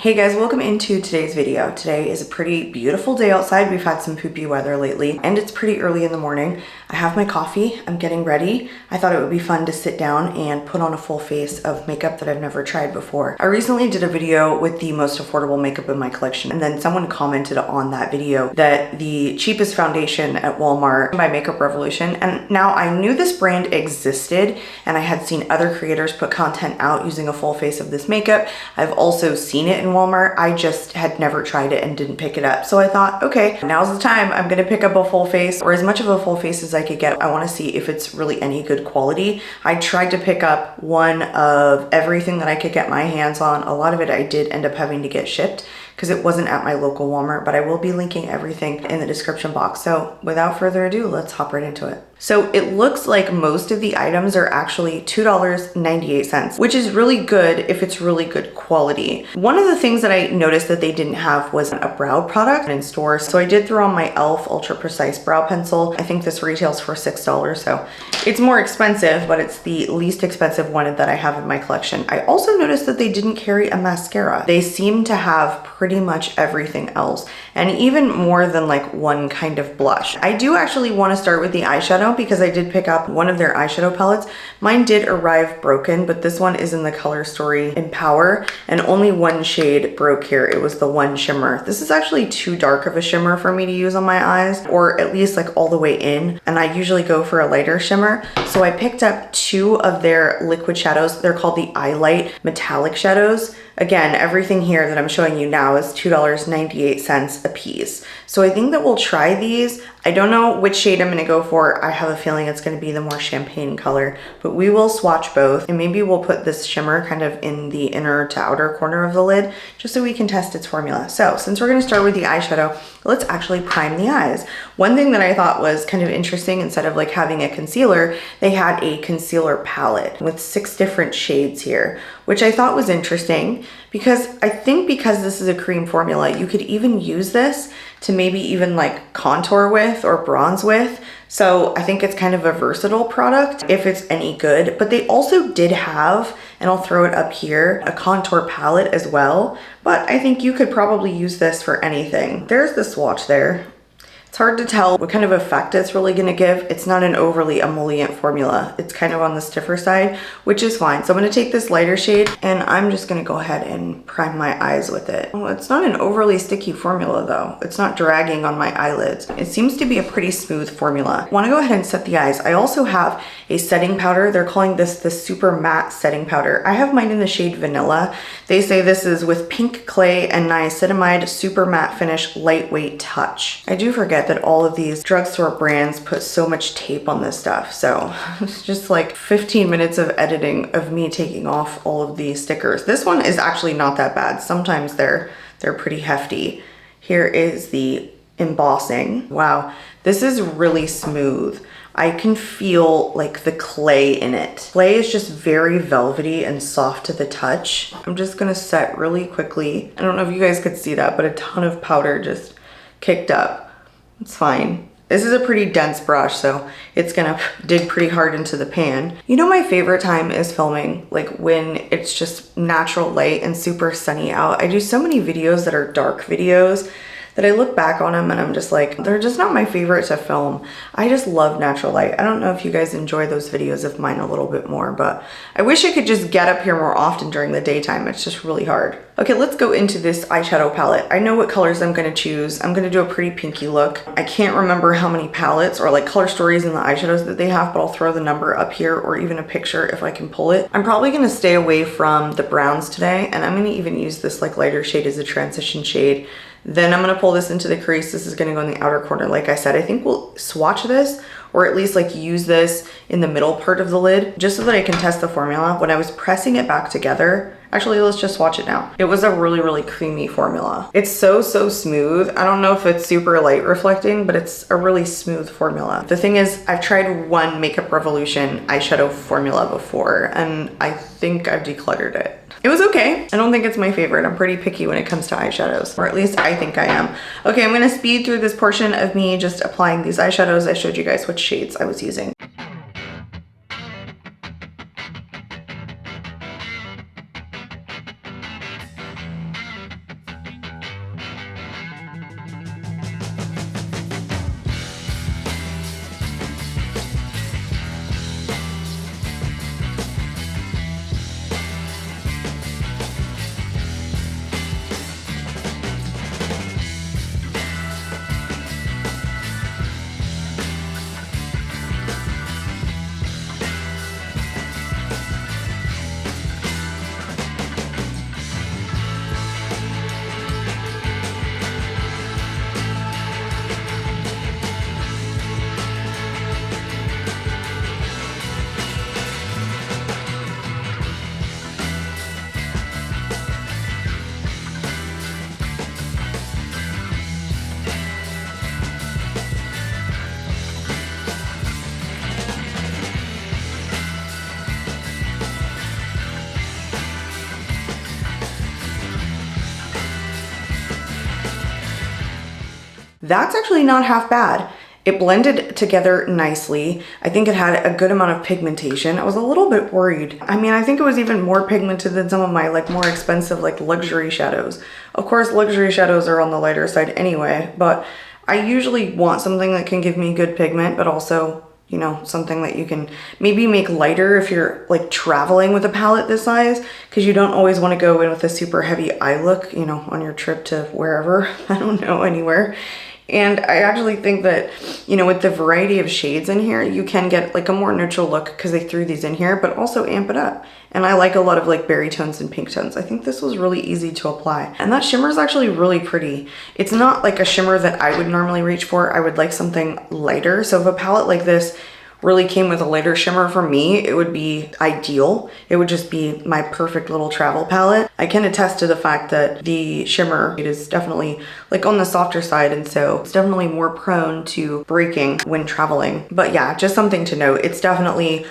Hey guys, welcome into today's video. Today is a pretty beautiful day outside. We've had some poopy weather lately and it's pretty early in the morning. I have my coffee, I'm getting ready. I thought it would be fun to sit down and put on a full face of makeup that I've never tried before. I recently did a video with the most affordable makeup in my collection, and then someone commented on that video that the cheapest foundation at Walmart by Makeup Revolution, and now I knew this brand existed and I had seen other creators put content out using a full face of this makeup. I've also seen it in Walmart. I just had never tried it and didn't pick it up. So I thought, okay, now's the time. I'm gonna pick up a full face, or as much of a full face as I could get. I wanna see if it's really any good quality. I tried to pick up one of everything that I could get my hands on. A lot of it I did end up having to get shipped because it wasn't at my local Walmart, but I will be linking everything in the description box. So without further ado, let's hop right into it. So it looks like most of the items are actually $2.98, which is really good if it's really good quality. One of the things that I noticed that they didn't have was a brow product in stores. So I did throw on my e.l.f. Ultra Precise Brow Pencil. I think this retails for $6, so it's more expensive, but it's the least expensive one that I have in my collection. I also noticed that they didn't carry a mascara. They seem to have pretty much everything else, and even more than like one kind of blush. I do actually want to start with the eyeshadow because I did pick up one of their eyeshadow palettes. Mine did arrive broken, but this one is in the Color Story Empower, and only one shade broke here. It was the one shimmer. This is actually too dark of a shimmer for me to use on my eyes, or at least like all the way in, and I usually go for a lighter shimmer. So I picked up two of their liquid shadows. They're called the Eye Light Metallic Shadows. Again, everything here that I'm showing you now is $2.98 a piece. So I think that we'll try these. I don't know which shade I'm gonna go for. I have a feeling it's gonna be the more champagne color, but we will swatch both, and maybe we'll put this shimmer kind of in the inner to outer corner of the lid just so we can test its formula. So since we're gonna start with the eyeshadow, let's actually prime the eyes. One thing that I thought was kind of interesting, instead of like having a concealer, they had a concealer palette with 6 different shades here, which I thought was interesting because I think because this is a cream formula, you could even use this to maybe even like contour with or bronze with. So I think it's kind of a versatile product if it's any good. But they also did have, and I'll throw it up here, a contour palette as well. But I think you could probably use this for anything. There's the swatch there. It's hard to tell what kind of effect it's really gonna give. It's not an overly emollient formula. It's kind of on the stiffer side, which is fine. So I'm gonna take this lighter shade and I'm just gonna go ahead and prime my eyes with it. Oh, it's not an overly sticky formula though. It's not dragging on my eyelids. It seems to be a pretty smooth formula. I wanna go ahead and set the eyes. I also have a setting powder. They're calling this the Super Matte Setting Powder. I have mine in the shade Vanilla. They say this is with pink clay and niacinamide super matte finish lightweight touch. I do forget that all of these drugstore brands put so much tape on this stuff. So it's just like 15 minutes of editing of me taking off all of these stickers. This one is actually not that bad. Sometimes they're pretty hefty. Here is the embossing. Wow, this is really smooth. I can feel like the clay in it. Clay is just very velvety and soft to the touch. I'm just gonna set really quickly. I don't know if you guys could see that, but a ton of powder just kicked up. It's fine. This is a pretty dense brush, so it's gonna dig pretty hard into the pan. You know, my favorite time is filming, like when it's just natural light and super sunny out. I do so many videos that are dark videos that I look back on them and I'm just like, they're just not my favorite to film. I just love natural light. I don't know if you guys enjoy those videos of mine a little bit more, but I wish I could just get up here more often during the daytime. It's just really hard. Okay, let's go into this eyeshadow palette. I know what colors I'm gonna choose. I'm gonna do a pretty pinky look. I can't remember how many palettes or like color stories in the eyeshadows that they have, but I'll throw the number up here or even a picture if I can pull it. I'm probably gonna stay away from the browns today, and I'm gonna even use this like lighter shade as a transition shade. Then I'm gonna pull this into the crease. This is gonna go in the outer corner. Like I said, I think we'll swatch this, or at least like use this in the middle part of the lid, just so that I can test the formula. When I was pressing it back together, actually, let's just swatch it now. It was a really, really creamy formula. It's so smooth. I don't know if it's super light reflecting, but it's a really smooth formula. The thing is, I've tried one Makeup Revolution eyeshadow formula before, and I think I've decluttered it. It was okay. I don't think it's my favorite. I'm pretty picky when it comes to eyeshadows, or at least I think I am. Okay, I'm gonna speed through this portion of me just applying these eyeshadows. I showed you guys which shades I was using. that's actually not half bad. It blended together nicely. I think it had a good amount of pigmentation. I was a little bit worried. I mean, I think it was even more pigmented than some of my like more expensive like luxury shadows. Of course, luxury shadows are on the lighter side anyway, but I usually want something that can give me good pigment, but also, you know, something that you can maybe make lighter if you're like traveling with a palette this size, because you don't always want to go in with a super heavy eye look, you know, on your trip to wherever, I don't know, anywhere. And I actually think that, you know, with the variety of shades in here, you can get like a more neutral look because they threw these in here, but also amp it up. And I like a lot of like berry tones and pink tones. I think this was really easy to apply. And that shimmer is actually really pretty. It's not like a shimmer that I would normally reach for. I would like something lighter. So if a palette like this really came with a lighter shimmer, for me, it would be ideal. It would just be my perfect little travel palette. I can attest to the fact that the shimmer, it is definitely like on the softer side, and so it's definitely more prone to breaking when traveling. But yeah, just something to note. It's definitely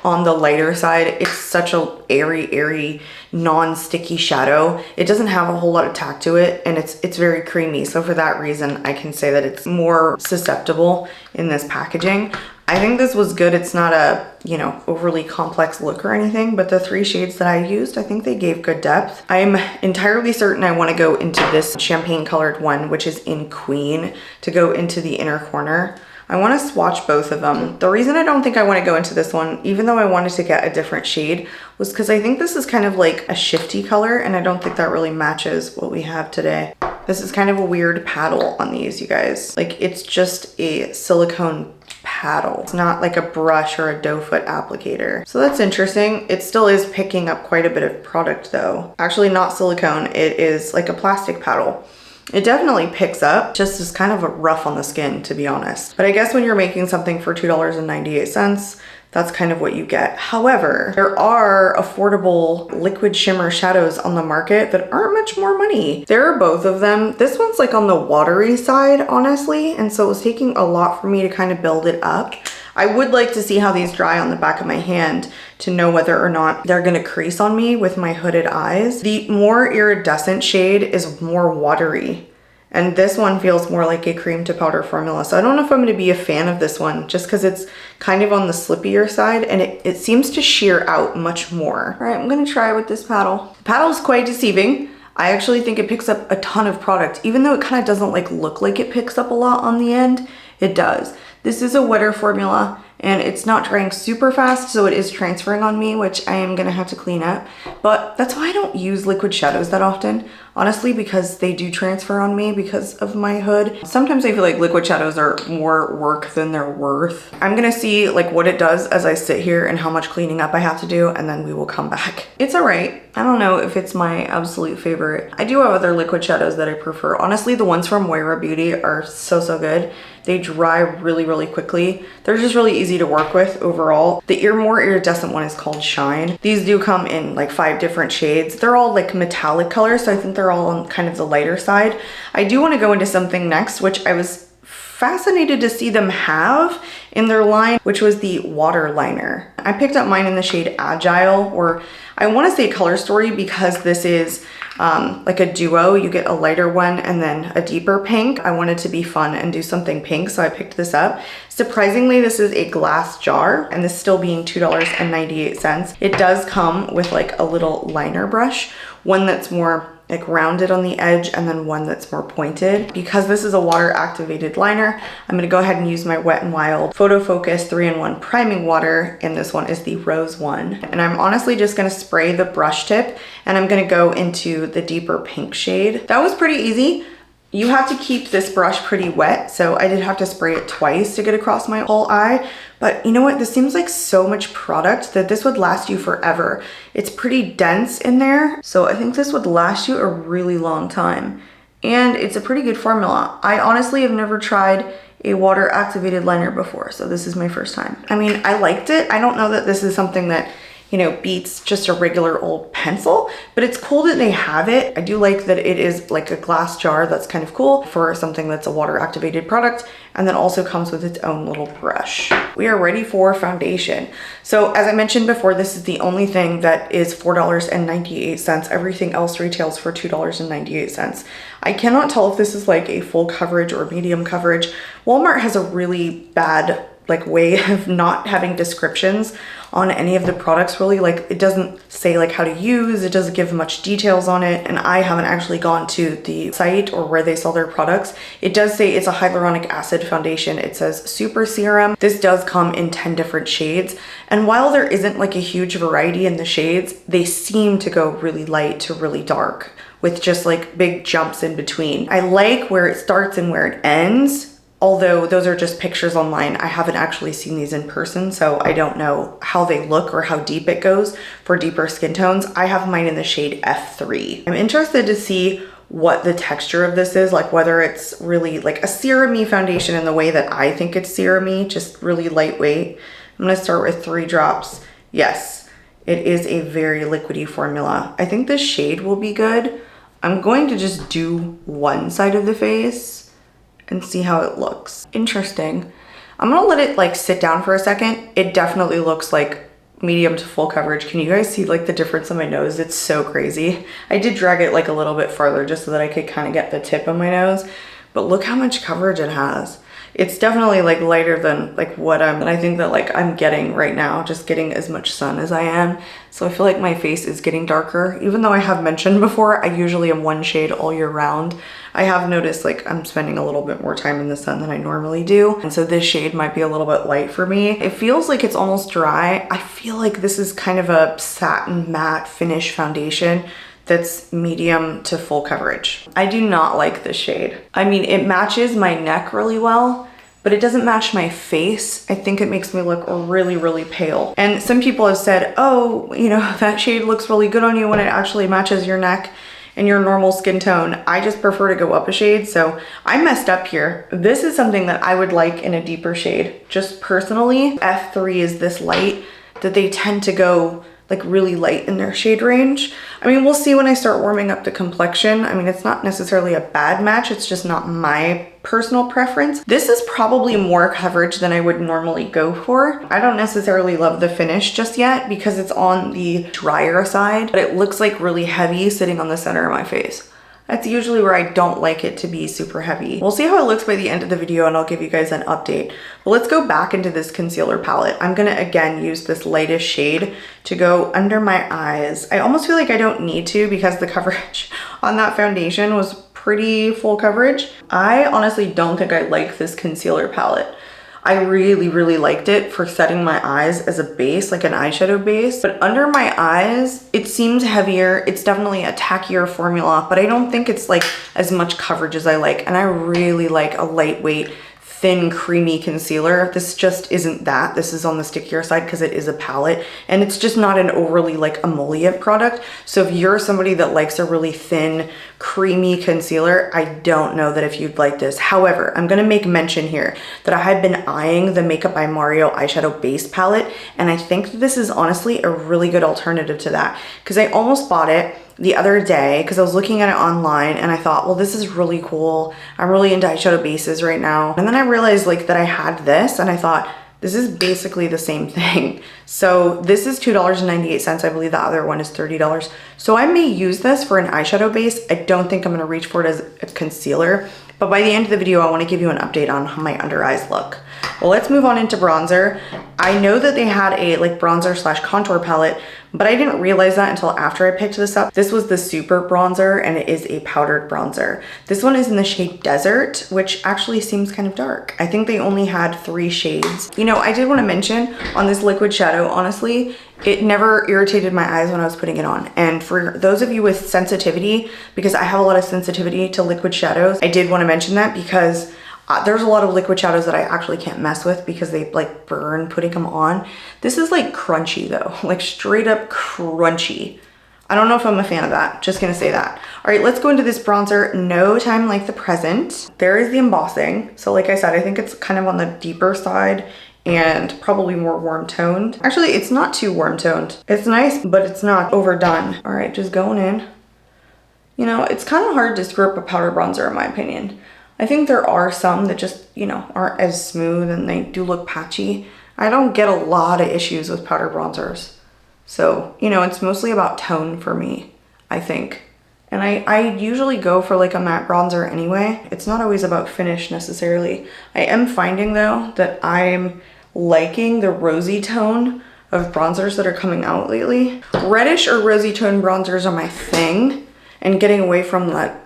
on the lighter side. It's such a airy, non-sticky shadow. It doesn't have a whole lot of tack to it, and it's very creamy. So for that reason, I can say that it's more susceptible in this packaging. I think this was good. It's not a, you know, overly complex look or anything, but the 3 shades that I used, I think they gave good depth. I'm entirely certain I want to go into this champagne colored one, which is in Queen, to go into the inner corner. I want to swatch both of them. The reason I don't think I want to go into this one, even though I wanted to get a different shade, was because I think this is kind of like a shifty color, and I don't think that really matches what we have today. This is kind of a weird paddle on these, you guys. Like, it's just a silicone paddle. It's not like a brush or a doe foot applicator. So that's interesting. It still is picking up quite a bit of product though. Actually not silicone, it is like a plastic paddle. It definitely picks up, just is kind of a rough on the skin, to be honest. But I guess when you're making something for $2.98, that's kind of what you get. However, there are affordable liquid shimmer shadows on the market that aren't much more money. There are both of them. This one's like on the watery side, honestly, and so it was taking a lot for me to kind of build it up. I would like to see how these dry on the back of my hand to know whether or not they're gonna crease on me with my hooded eyes. The more iridescent shade is more watery, and this one feels more like a cream to powder formula. So I don't know if I'm gonna be a fan of this one, just because it's kind of on the slippier side, and it seems to sheer out much more. All right, I'm gonna try with this paddle. The paddle is quite deceiving. I actually think it picks up a ton of product. Even though it kind of doesn't like look like it picks up a lot on the end, it does. This is a wetter formula, and it's not drying super fast, so it is transferring on me, which I am gonna have to clean up. But that's why I don't use liquid shadows that often, honestly, because they do transfer on me because of my hood. Sometimes I feel like liquid shadows are more work than they're worth. I'm gonna see like what it does as I sit here and how much cleaning up I have to do, and then we will come back. It's all right. I don't know if it's my absolute favorite. I do have other liquid shadows that I prefer. Honestly, the ones from Moira Beauty are so good. They dry really quickly. They're just really easy to work with overall. The more iridescent one is called Shine. These do come in like 5 different shades. They're all like metallic colors, so I think they're all on kind of the lighter side. I do want to go into something next, which I was fascinated to see them have in their line, which was the water liner. I picked up mine in the shade Agile, or I want to say Color Story, because this is like a duo. You get a lighter one and then a deeper pink. I wanted to be fun and do something pink, so I picked this up. Surprisingly, this is a glass jar, and this still being $2.98. It does come with like a little liner brush, one that's more like rounded on the edge and then one that's more pointed. Because this is a water activated liner, I'm gonna go ahead and use my Wet n Wild Photo Focus 3-in-1 priming water, and this one is the rose one. And I'm honestly just gonna spray the brush tip, and I'm gonna go into the deeper pink shade. That was pretty easy. You have to keep this brush pretty wet, so I did have to spray it twice to get across my whole eye. But you know what? This seems like so much product that this would last you forever. It's pretty dense in there, so I think this would last you a really long time. And it's a pretty good formula. I honestly have never tried a water activated liner before, so this is my first time. I mean, I liked it. I don't know that this is something that you know, beats just a regular old pencil, but it's cool that they have it. I do like that it is like a glass jar. That's kind of cool for something that's a water activated product, and then also comes with its own little brush. We are ready for foundation. So as I mentioned before, this is the only thing that is $4.98. Everything else retails for $2.98. I cannot tell if this is like a full coverage or medium coverage. Walmart has a really bad like way of not having descriptions on any of the products really. Like it doesn't say like how to use, it doesn't give much details on it, and I haven't actually gone to the site or where they sell their products. It does say it's a hyaluronic acid foundation. It says super serum. This does come in 10 different shades, and while there isn't like a huge variety in the shades, they seem to go really light to really dark with just like big jumps in between. I like where it starts and where it ends. Although those are just pictures online, I haven't actually seen these in person, so I don't know how they look or how deep it goes for deeper skin tones. I have mine in the shade F3. I'm interested to see what the texture of this is, like whether it's really like a serum-y foundation in the way that I think it's serum-y, just really lightweight. I'm gonna start with 3 drops. Yes, it is a very liquidy formula. I think this shade will be good. I'm going to just do one side of the face and see how it looks. Interesting. I'm gonna let it like sit down for a second. It definitely looks like medium to full coverage. Can you guys see like the difference in my nose? It's so crazy. I did drag it like a little bit farther just so that I could kind of get the tip of my nose, but look how much coverage it has. It's definitely like lighter than like what I think that like I'm getting right now, just getting as much sun as I am. So I feel like my face is getting darker, even though I have mentioned before, I usually am one shade all year round. I have noticed like I'm spending a little bit more time in the sun than I normally do. And so this shade might be a little bit light for me. It feels like it's almost dry. I feel like this is kind of a satin matte finish foundation that's medium to full coverage. I do not like this shade. I mean, it matches my neck really well, but it doesn't match my face. I think it makes me look really, really pale. And some people have said, oh, you know, that shade looks really good on you when it actually matches your neck and your normal skin tone. I just prefer to go up a shade, so I messed up here. This is something that I would like in a deeper shade. Just personally, F3 is this light that they tend to go like really light in their shade range. I mean, we'll see when I start warming up the complexion. I mean, it's not necessarily a bad match, it's just not my personal preference. This is probably more coverage than I would normally go for. I don't necessarily love the finish just yet because it's on the drier side, but it looks like really heavy sitting on the center of my face. That's usually where I don't like it to be super heavy. We'll see how it looks by the end of the video and I'll give you guys an update. But let's go back into this concealer palette. I'm gonna again use this lightest shade to go under my eyes. I almost feel like I don't need to because the coverage on that foundation was pretty full coverage. I honestly don't think I like this concealer palette. I really, really liked it for setting my eyes as a base, like an eyeshadow base. But under my eyes, it seems heavier. It's definitely a tackier formula, but I don't think it's like as much coverage as I like. And I really like a lightweight, thin, creamy concealer. This just isn't that. This is on the stickier side because it is a palette and it's just not an overly like emollient product. So if you're somebody that likes a really thin, creamy concealer, I don't know that if you'd like this. However, I'm gonna make mention here that I had been eyeing the Makeup by Mario eyeshadow base palette, and I think this is honestly a really good alternative to that because I almost bought it the other day because I was looking at it online and I thought, well, this is really cool. I'm really into eyeshadow bases right now. And then I realized like that I had this and I thought, this is basically the same thing. So this is $2.98. I believe the other one is $30. So I may use this for an eyeshadow base. I don't think I'm gonna reach for it as a concealer, but by the end of the video, I wanna give you an update on how my under eyes look. Well, let's move on into bronzer. I know that they had a like bronzer slash contour palette, but I didn't realize that until after I picked this up. This was the Super Bronzer and it is a powdered bronzer. This one is in the shade Desert, which actually seems kind of dark. I think they only had 3 shades. You know, I did want to mention on this liquid shadow, honestly, it never irritated my eyes when I was putting it on. And for those of you with sensitivity, because I have a lot of sensitivity to liquid shadows, I did want to mention that because there's a lot of liquid shadows that I actually can't mess with because they like burn putting them on. This is like crunchy though, like straight up crunchy. I don't know if I'm a fan of that, just gonna say that. All right, let's go into this bronzer, No Time Like the Present. There is the embossing. So like I said, I think it's kind of on the deeper side and probably more warm toned. Actually, it's not too warm toned. It's nice, but it's not overdone. All right, just going in. You know, it's kind of hard to screw up a powder bronzer in my opinion. I think there are some that just, you know, aren't as smooth and they do look patchy. I don't get a lot of issues with powder bronzers. So, you know, it's mostly about tone for me, I think. And I usually go for like a matte bronzer anyway. It's not always about finish necessarily. I am finding though that I'm liking the rosy tone of bronzers that are coming out lately. Reddish or rosy tone bronzers are my thing, and getting away from that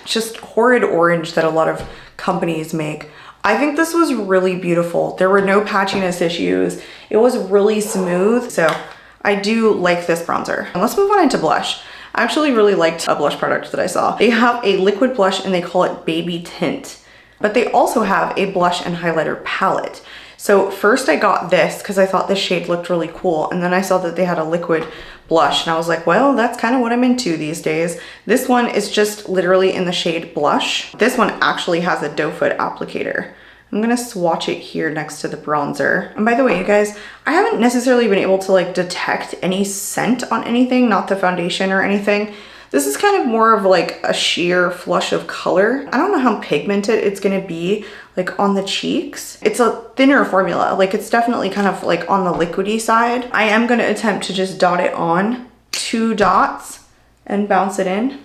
just horrid orange that a lot of companies make. I think this was really beautiful. There were no patchiness issues. It was really smooth. So I do like this bronzer. And let's move on into blush. I actually really liked a blush product that I saw. They have a liquid blush and they call it Baby Tint, but they also have a blush and highlighter palette. So first I got this because I thought this shade looked really cool. And then I saw that they had a liquid blush and I was like, well, that's kind of what I'm into these days. This one is just literally in the shade Blush. This one actually has a doe foot applicator. I'm gonna swatch it here next to the bronzer. And by the way, you guys, I haven't necessarily been able to like detect any scent on anything, not the foundation or anything. This is kind of more of like a sheer flush of color. I don't know how pigmented it's gonna be like on the cheeks. It's a thinner formula. Like it's definitely kind of like on the liquidy side. I am gonna attempt to just dot it on, 2 dots, and bounce it in.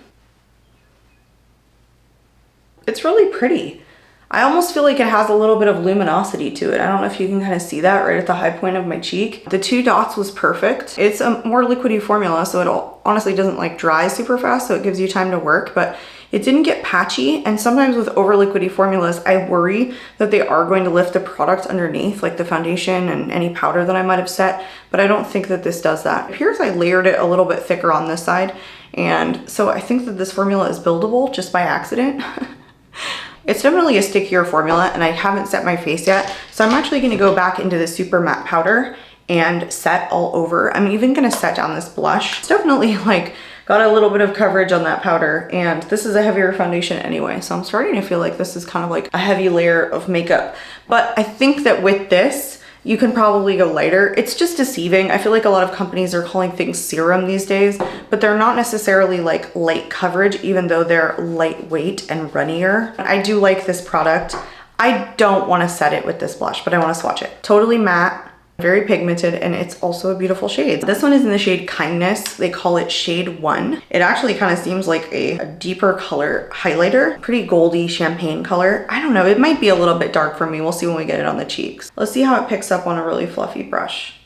It's really pretty. I almost feel like it has a little bit of luminosity to it. I don't know if you can kind of see that right at the high point of my cheek. The 2 dots was perfect. It's a more liquidy formula, so it honestly doesn't like dry super fast, so it gives you time to work, but it didn't get patchy. And sometimes with over liquidy formulas, I worry that they are going to lift the product underneath, like the foundation and any powder that I might have set, but I don't think that this does that. It appears I layered it a little bit thicker on this side, and so I think that this formula is buildable just by accident. It's definitely a stickier formula and I haven't set my face yet. So I'm actually gonna go back into the super matte powder and set all over. I'm even gonna set down this blush. It's definitely like got a little bit of coverage on that powder, and this is a heavier foundation anyway. So I'm starting to feel like this is kind of like a heavy layer of makeup. But I think that with this, you can probably go lighter. It's just deceiving. I feel like a lot of companies are calling things serum these days, but they're not necessarily like light coverage, even though they're lightweight and runnier. I do like this product. I don't want to set it with this blush, but I want to swatch it. Totally matte, very pigmented, and it's also a beautiful shade. This one is in the shade Kindness. They call it shade 1. It actually kind of seems like a deeper color highlighter, pretty goldy champagne color. I don't know, it might be a little bit dark for me. We'll see when we get it on the cheeks. Let's see how it picks up on a really fluffy brush.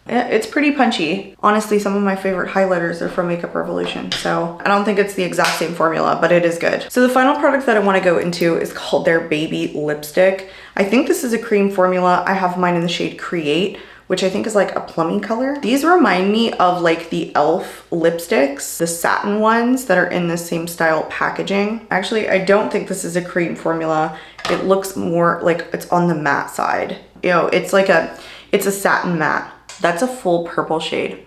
Yeah, it's pretty punchy. Honestly, some of my favorite highlighters are from Makeup Revolution, so I don't think it's the exact same formula, but it is good. So the final product that I want to go into is called their Baby Lipstick. I think this is a cream formula. I have mine in the shade Create, which I think is like a plummy color. These remind me of like the e.l.f. lipsticks, the satin ones that are in the same style packaging. Actually, I don't think this is a cream formula. It looks more like it's on the matte side. You know, it's a satin matte. That's a full purple shade.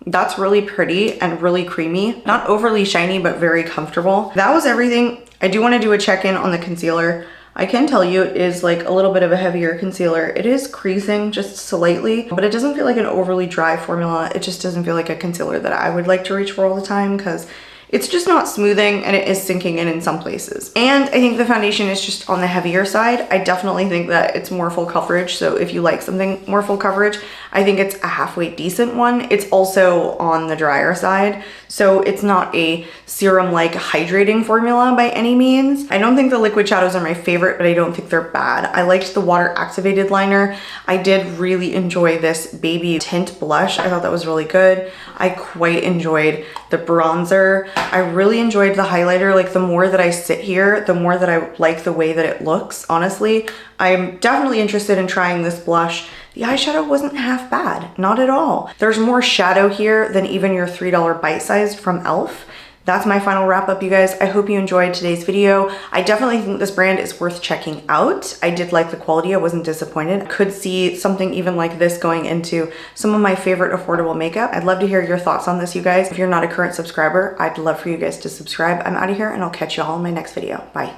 That's really pretty and really creamy. Not overly shiny, but very comfortable. That was everything. I do want to do a check-in on the concealer. I can tell you it is like a little bit of a heavier concealer. It is creasing just slightly, but it doesn't feel like an overly dry formula. It just doesn't feel like a concealer that I would like to reach for all the time because it's just not smoothing and it is sinking in some places. And I think the foundation is just on the heavier side. I definitely think that it's more full coverage. So if you like something more full coverage, I think it's a halfway decent one. It's also on the drier side. So it's not a serum-like hydrating formula by any means. I don't think the liquid shadows are my favorite, but I don't think they're bad. I liked the water activated liner. I did really enjoy this Baby Tint blush. I thought that was really good. I quite enjoyed the bronzer. I really enjoyed the highlighter. Like the more that I sit here, the more that I like the way that it looks, honestly. I'm definitely interested in trying this blush. The eyeshadow wasn't half bad, not at all. There's more shadow here than even your $3 bite-sized from e.l.f. That's my final wrap up, you guys. I hope you enjoyed today's video. I definitely think this brand is worth checking out. I did like the quality, I wasn't disappointed. I could see something even like this going into some of my favorite affordable makeup. I'd love to hear your thoughts on this, you guys. If you're not a current subscriber, I'd love for you guys to subscribe. I'm out of here and I'll catch you all in my next video. Bye.